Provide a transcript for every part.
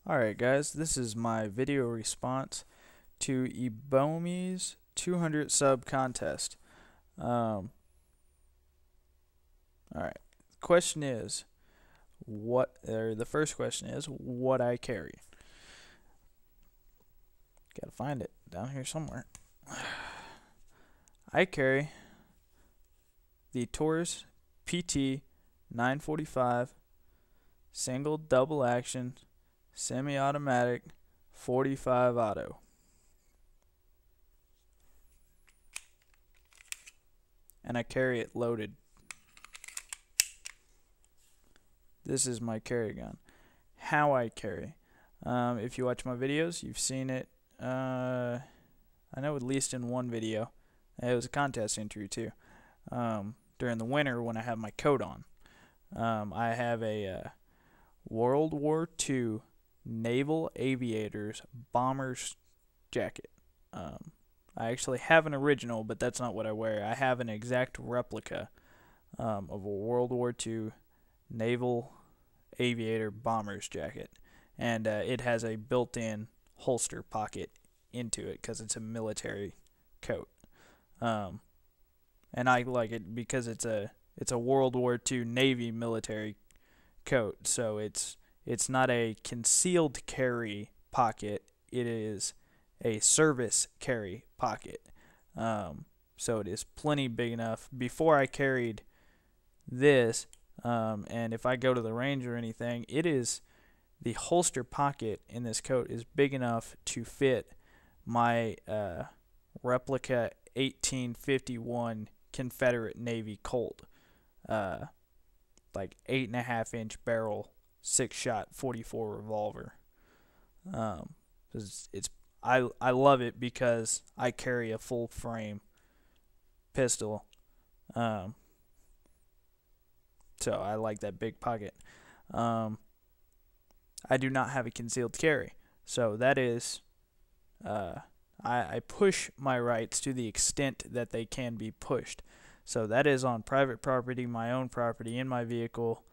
Alright guys, this is my video response to Ebomey's 200 sub contest. Alright, question is, the first question is, what I carry. Gotta find it down here somewhere. I carry the Taurus PT 945 single double action semi-automatic 45 auto. And I carry it loaded. This is my carry gun. How I carry. If you watch my videos, you've seen it. I know at least in one video. It was a contest entry too. During the winter when I have my coat on. I have a World War II Naval Aviators Bombers jacket. I actually have an original, but that's not what I wear. I have an exact replica of a World War II Naval Aviator Bombers jacket, and it has a built-in holster pocket into it because it's a military coat. And I like it because it's a World War II Navy military coat, so it's not a concealed carry pocket. It is a service carry pocket. So it is plenty big enough. Before I carried this, and if I go to the range or anything, the holster pocket in this coat is big enough to fit my replica 1851 Confederate Navy Colt, like 8.5-inch barrel, 6-shot 44 revolver. I love it because I carry a full frame pistol. So I like that big pocket. I do not have a concealed carry, so that is I push my rights to the extent that they can be pushed. So that is on private property, my own property, in my vehicle,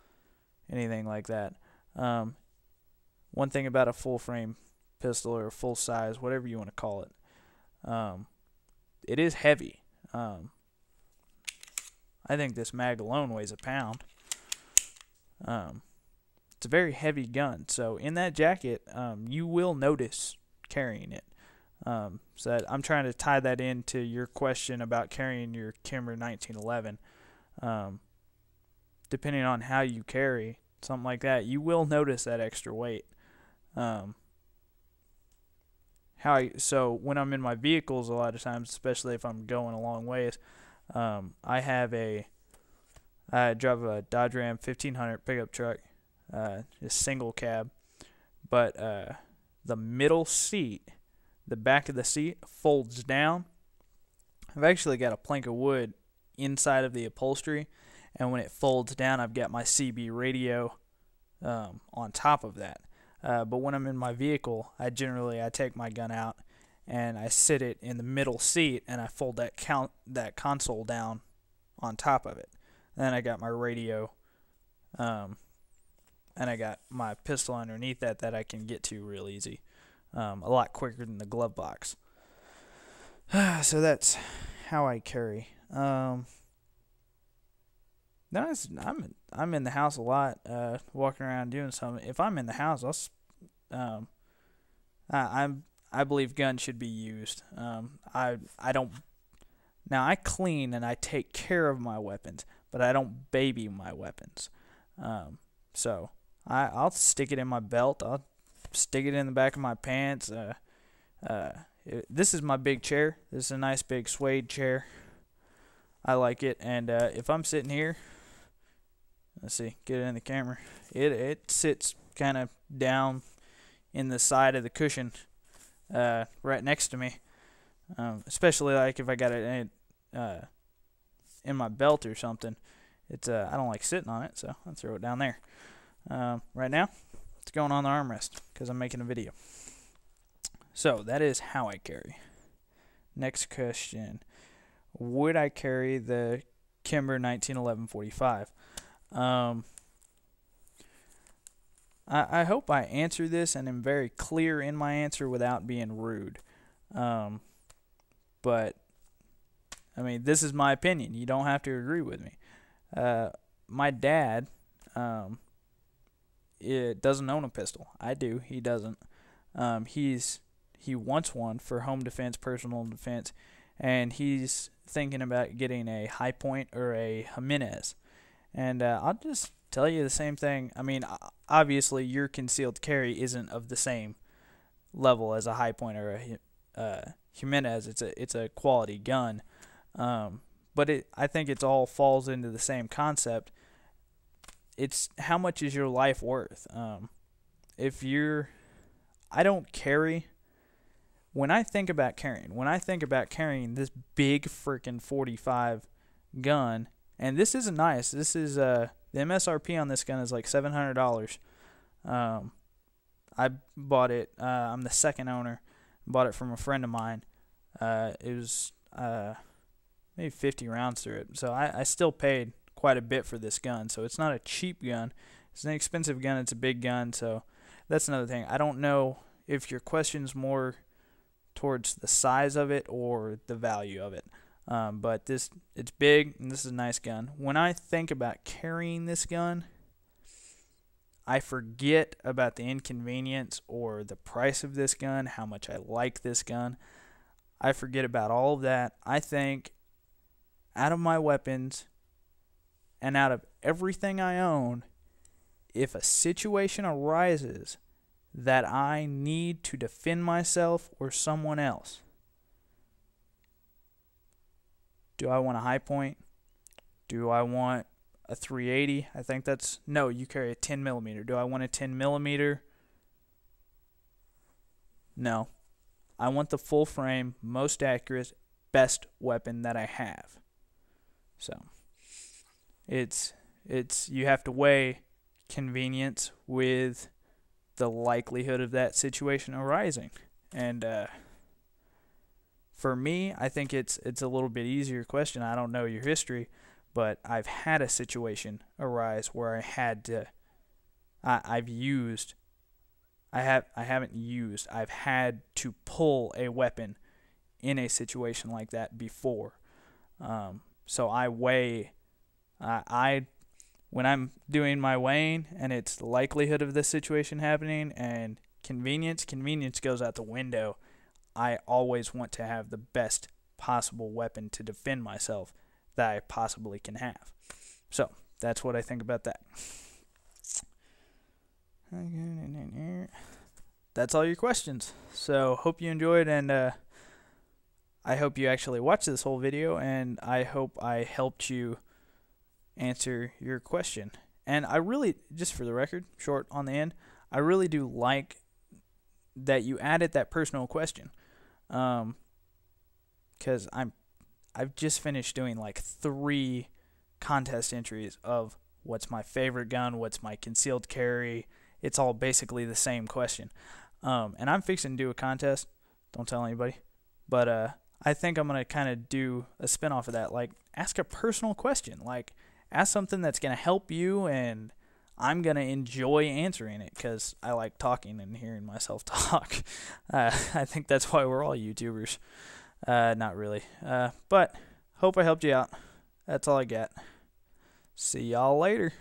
anything like that. One thing about a full frame pistol or full size, whatever you want to call it, it is heavy. I think this mag alone weighs a pound. It's a very heavy gun, so in that jacket, you will notice carrying it. So I'm trying to tie that into your question about carrying your Kimber 1911. Depending on how you carry something like that, you will notice that extra weight. So when I'm in my vehicles, a lot of times, especially if I'm going a long ways, I drive a Dodge Ram 1500 pickup truck, just single cab, but the middle seat, the back of the seat folds down. I've actually got a plank of wood inside of the upholstery, and when it folds down, I've got my CB radio on top of that. But when I'm in my vehicle, I take my gun out and I sit it in the middle seat, and I fold that console down on top of it. And then I got my radio, and I got my pistol underneath that I can get to real easy, a lot quicker than the glove box. So that's how I carry. I'm in the house a lot, walking around doing something. If I'm in the house, I believe guns should be used. I clean and I take care of my weapons, but I don't baby my weapons. So I'll stick it in my belt. I'll stick it in the back of my pants. This is my big chair. This is a nice big suede chair. I like it, and if I'm sitting here, let's see, get it in the camera. It sits kind of down in the side of the cushion, right next to me. Especially like if I got it in my belt or something. I don't like sitting on it, so I'll throw it down there. Right now, it's going on the armrest because I'm making a video. So that is how I carry. Next question: would I carry the Kimber 1911 45? I hope I answer this and am very clear in my answer without being rude. But I mean, this is my opinion. You don't have to agree with me. My dad, it doesn't own a pistol. I do. He doesn't. He wants one for home defense, personal defense, and he's thinking about getting a High Point or a Jimenez. And I'll just tell you the same thing. I mean, obviously, your concealed carry isn't of the same level as a High Point or a Jimenez. It's a quality gun, but I think it all falls into the same concept. It's how much is your life worth? I don't carry. When I think about carrying this big freaking 45 gun, and this isn't nice. This is the MSRP on this gun is like $700. I bought it. I'm the second owner. Bought it from a friend of mine. It was maybe 50 rounds through it. So I still paid quite a bit for this gun. So it's not a cheap gun. It's an expensive gun. It's a big gun. So that's another thing. I don't know if your question's more towards the size of it or the value of it. But it's big, and this is a nice gun. When I think about carrying this gun, I forget about the inconvenience or the price of this gun, how much I like this gun. I forget about all of that. I think out of my weapons and out of everything I own, if a situation arises that I need to defend myself or someone else, do I want a High Point? Do I want a 380? I think no, you carry a 10 millimeter. Do I want a 10 millimeter? No. I want the full frame, most accurate, best weapon that I have. So it's you have to weigh convenience with the likelihood of that situation arising. And for me, I think it's a little bit easier question. I don't know your history, but I've had a situation arise where I had to I've had to pull a weapon in a situation like that before. So I weigh when I'm doing my weighing, and it's the likelihood of this situation happening and convenience goes out the window. I always want to have the best possible weapon to defend myself that I possibly can have. So that's what I think about that. That's all your questions. So hope you enjoyed, and I hope you actually watched this whole video, and I hope I helped you answer your question. And I really, just for the record, short on the end, I really do like that you added that personal question, because I've just finished doing like 3 contest entries of what's my favorite gun, what's my concealed carry. It's all basically the same question, and I'm fixing to do a contest. Don't tell anybody, but I think I'm gonna kind of do a spin-off of that, like ask a personal question, like ask something that's gonna help you, and I'm going to enjoy answering it because I like talking and hearing myself talk. I think that's why we're all YouTubers. Not really. But hope I helped you out. That's all I got. See y'all later.